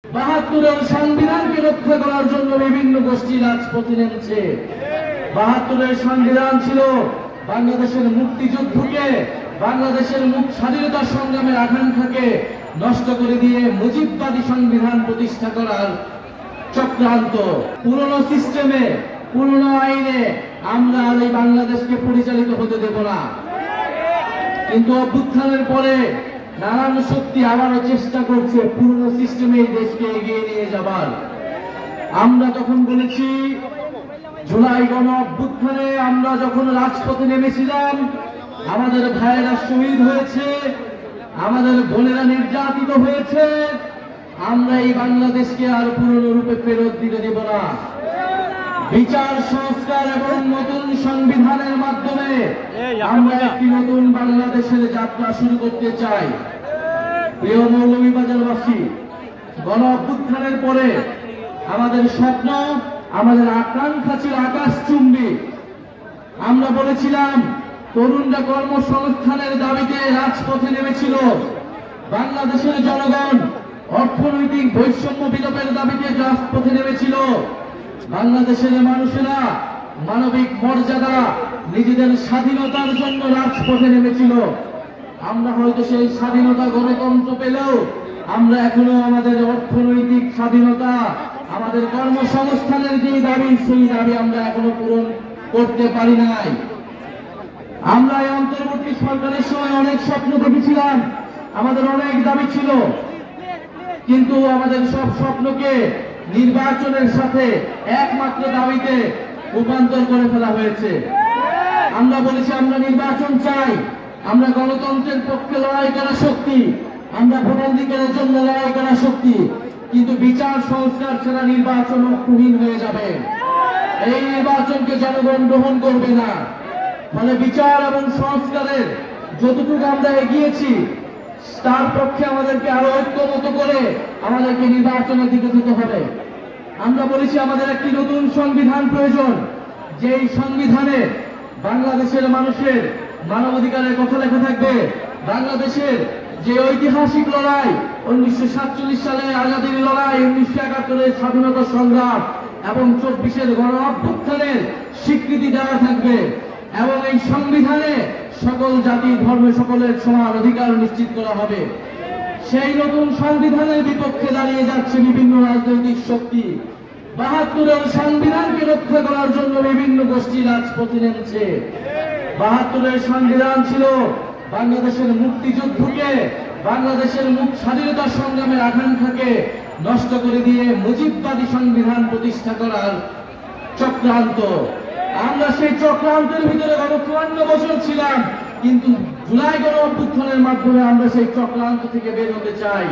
৭২-এর সংবিধানকে রক্ষা করার জন্য বিভিন্ন গোষ্ঠী রাজপথে নেমেছে। ৭২-এর সংবিধান ছিল বাংলাদেশের মুক্তিযুদ্ধকে, বাংলাদেশের স্বাধীনতা সংগ্রামের আকাঙ্ক্ষাকে নষ্ট করে দিয়ে মুজিববাদী সংবিধান প্রতিষ্ঠা করার চক্রান্ত। পুরনো সিস্টেমে, পুরনো আইনে আমরা আর এই বাংলাদেশকে পরিচালিত হতে দেব না। কিন্তু অভ্যুত্থানের পরে নানান শক্তি আবারও চেষ্টা করছে পুরনো সিস্টেমে এই দেশকে এগিয়ে নিয়ে যাবার। আমরা তখন বলেছি, জুলাই গণ অভ্যুত্থানে আমরা যখন রাজপথে নেমেছিলাম, আমাদের ভাইয়েরা শহীদ হয়েছে, আমাদের বোনেরা নির্যাতিত হয়েছে, আমরা এই বাংলাদেশকে আর পুরনো রূপে ফেরত দিতে দেব না। বিচার সংস্কার এবং নতুন সংবিধানের মাধ্যমে আমরা একটি নতুন বাংলাদেশের যাত্রা শুরু করতে চাই। প্রিয় মৌলভীবাজারবাসী, গণ অভ্যুত্থানের পরে আমাদের স্বপ্ন, আমাদের আকাঙ্ক্ষা ছিল আকাশচুম্বী। আমরা বলেছিলাম, তরুণরা কর্মসংস্থানের দাবিতে রাজপথে নেমেছিল, বাংলাদেশের জনগণ অর্থনৈতিক বৈষম্য বিলোপের দাবিতে রাজপথে নেমেছিল, বাংলাদেশের মানুষেরা মানবিক মর্যাদা, নিজেদের স্বাধীনতার জন্য রাজপথে নেমেছিল। আমরা হয়তো সেই স্বাধীনতা, গণতন্ত্র পেলেও আমরা এখনো আমাদের অর্থনৈতিক স্বাধীনতা, আমাদের কর্মসংস্থানের যে দাবি, সেই দাবি আমরা এখনো পূরণ করতে পারি নাই। আমরা এই অন্তর্বর্তী সরকারের সময় অনেক স্বপ্ন দেখেছিলাম, আমাদের অনেক দাবি ছিল, কিন্তু আমাদের সব স্বপ্নকে নির্বাচনের সাথে একমাত্র দাবিতে রূপান্তর করে ফেলা হয়েছে। আমরা বলেছি, আমরা নির্বাচন চাই, আমরা গণতন্ত্রের পক্ষে লড়াই করা শক্তি, আমরা ভোটাধিকারের জন্য লড়াই করা শক্তি, কিন্তু বিচার সংস্কার ছাড়া নির্বাচন অর্থহীন হয়ে যাবে। এই নির্বাচনকে জনগণ গ্রহণ করবে না। ফলে বিচার এবং সংস্কারের যতটুকু আমরা এগিয়েছি, তার পক্ষে আমাদেরকে আরো ঐক্যবদ্ধ করে আমাদেরকে নির্বাচনের দিকে যেতে হবে। আমরা বলেছি, আমাদের একটি নতুন সংবিধান প্রয়োজন, যেই সংবিধানে বাংলাদেশের মানুষের মানবাধিকারের কথা লেখা থাকবে, বাংলাদেশের যে ঐতিহাসিক লড়াই, 1947 সালে আজাদীর লড়াই, 1971-এর স্বাধীনতা সংগ্রাম এবং 24-এর গণ অভ্যুত্থানের স্বীকৃতি দেওয়া থাকবে, এবং এই সংবিধানে সকল জাতি ধর্ম সকলের সমান অধিকার নিশ্চিত করা হবে। সেই নতুন সংবিধানের বিপক্ষে দাঁড়িয়ে যাচ্ছে বিভিন্ন রাজনৈতিক শক্তি। ৭২-এর সংবিধানকে রক্ষা করার জন্য বিভিন্ন গোষ্ঠী রাজপথে নেমেছে। ৭২-এর সংবিধান ছিল বাংলাদেশের মুক্তিযুদ্ধকে, বাংলাদেশের স্বাধীনতা সংগ্রামের আকাঙ্ক্ষাকে নষ্ট করে দিয়ে মুজিববাদী সংবিধান প্রতিষ্ঠা করার চক্রান্ত। আমরা সেই চক্রান্তের ভিতরে গত ৫৪ বছর ছিলাম, কিন্তু জুলাই গণ অভ্যুত্থানের মাধ্যমে আমরা সেই চক্রান্ত থেকে বের হতে চাই।